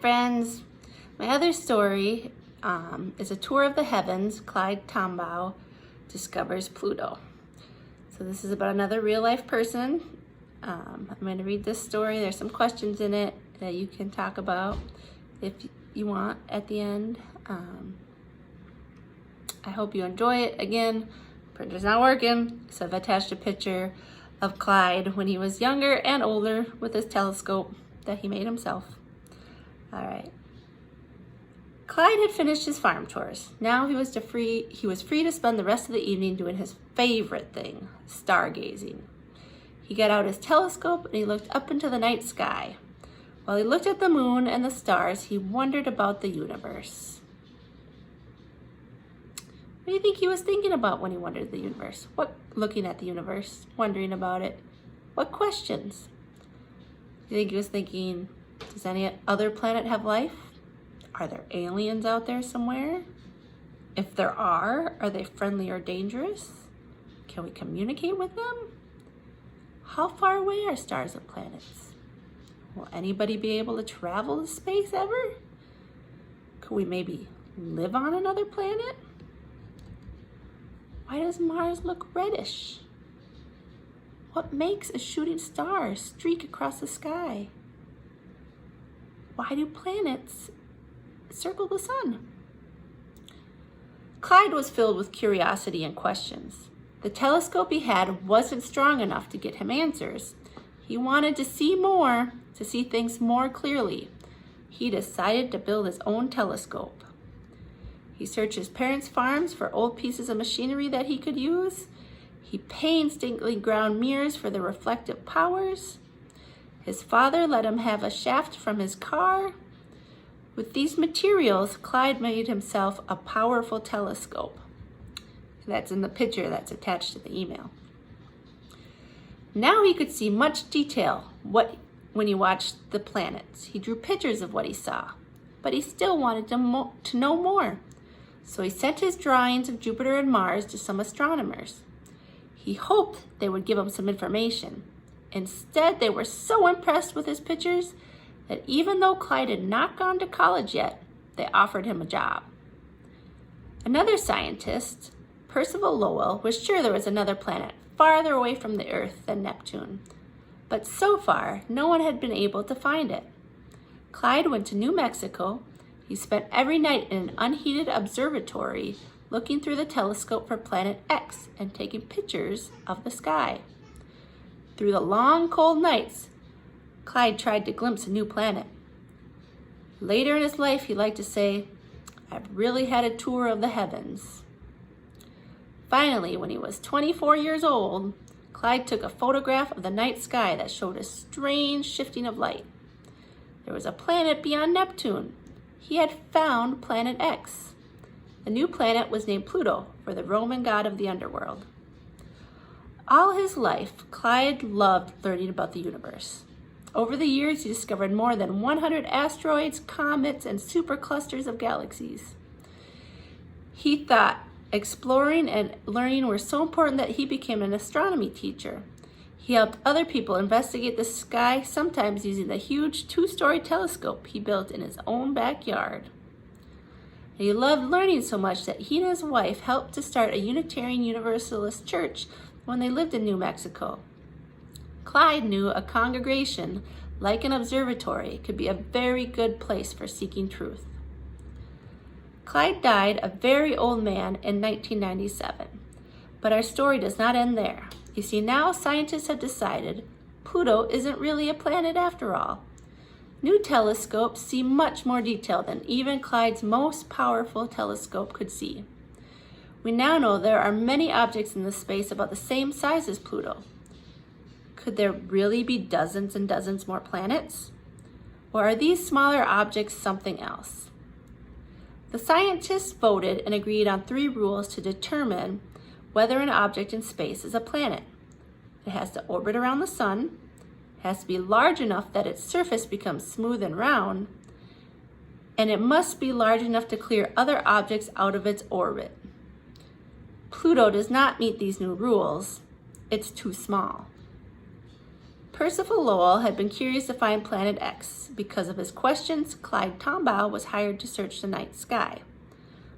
friends. My other story is a tour of the heavens. Clyde Tombaugh discovers Pluto. So this is about another real life person. I'm going to read this story. There's some questions in it that you can talk about if you want at the end. I hope you enjoy it. Again, printer's not working, so I've attached a picture of Clyde when he was younger and older with his telescope that he made himself. All right. Clyde had finished his farm chores. Now he was free to spend the rest of the evening doing his favorite thing, stargazing. He got out his telescope and he looked up into the night sky. While he looked at the moon and the stars, he wondered about the universe. What do you think he was thinking about when he wondered the universe? Looking at the universe, wondering about it? What questions? Do you think he was thinking, does any other planet have life? Are there aliens out there somewhere? If there are they friendly or dangerous? Can we communicate with them? How far away are stars and planets? Will anybody be able to travel to space ever? Could we maybe live on another planet? Why does Mars look reddish? What makes a shooting star streak across the sky? Why do planets circle the sun? Clyde was filled with curiosity and questions. The telescope he had wasn't strong enough to get him answers. He wanted to see more, to see things more clearly. He decided to build his own telescope. He searched his parents' farms for old pieces of machinery that he could use. He painstakingly ground mirrors for the reflective powers. His father let him have a shaft from his car. With these materials, Clyde made himself a powerful telescope. That's in the picture that's attached to the email. Now he could see much detail when he watched the planets. He drew pictures of what he saw, but he still wanted to know more. So he sent his drawings of Jupiter and Mars to some astronomers. He hoped they would give him some information. Instead, they were so impressed with his pictures that even though Clyde had not gone to college yet, they offered him a job. Another scientist, Percival Lowell, was sure there was another planet farther away from the Earth than Neptune, but so far, no one had been able to find it. Clyde went to New Mexico. He spent every night in an unheated observatory looking through the telescope for planet X and taking pictures of the sky. Through the long, cold nights, Clyde tried to glimpse a new planet. Later in his life, he liked to say, "I've really had a tour of the heavens." Finally, when he was 24 years old, Clyde took a photograph of the night sky that showed a strange shifting of light. There was a planet beyond Neptune. He had found planet X. The new planet was named Pluto for the Roman god of the underworld. All his life, Clyde loved learning about the universe. Over the years, he discovered more than 100 asteroids, comets, and superclusters of galaxies. He thought exploring and learning were so important that he became an astronomy teacher. He helped other people investigate the sky, sometimes using the huge 2-story telescope he built in his own backyard. He loved learning so much that he and his wife helped to start a Unitarian Universalist church when they lived in New Mexico. Clyde knew a congregation, like an observatory, could be a very good place for seeking truth. Clyde died a very old man in 1997, but our story does not end there. You see, now scientists have decided Pluto isn't really a planet after all. New telescopes see much more detail than even Clyde's most powerful telescope could see. We now know there are many objects in the space about the same size as Pluto. Could there really be dozens and dozens more planets? Or are these smaller objects something else? The scientists voted and agreed on 3 rules to determine whether an object in space is a planet. It has to orbit around the sun, it has to be large enough that its surface becomes smooth and round, and it must be large enough to clear other objects out of its orbit. Pluto does not meet these new rules. It's too small. Percival Lowell had been curious to find Planet X. Because of his questions, Clyde Tombaugh was hired to search the night sky.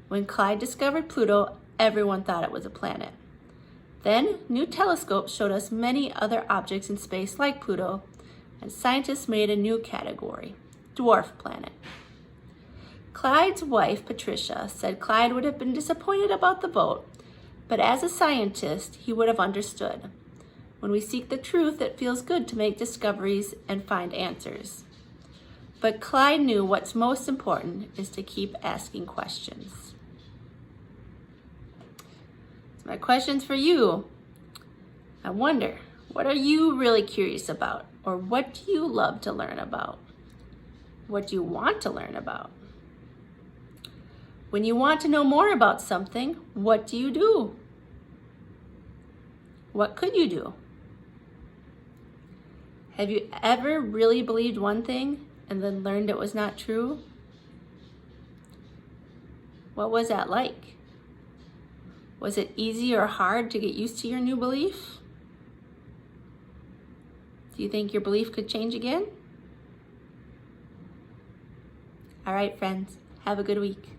When Clyde discovered Pluto, everyone thought it was a planet. Then, new telescopes showed us many other objects in space like Pluto, and scientists made a new category, dwarf planet. Clyde's wife, Patricia, said Clyde would have been disappointed about the vote, but as a scientist, he would have understood. When we seek the truth, it feels good to make discoveries and find answers. But Clyde knew what's most important is to keep asking questions. So my questions for you. I wonder, what are you really curious about? Or what do you love to learn about? What do you want to learn about? When you want to know more about something, what do you do? What could you do? Have you ever really believed one thing and then learned it was not true? What was that like? Was it easy or hard to get used to your new belief? Do you think your belief could change again? All right, friends, have a good week.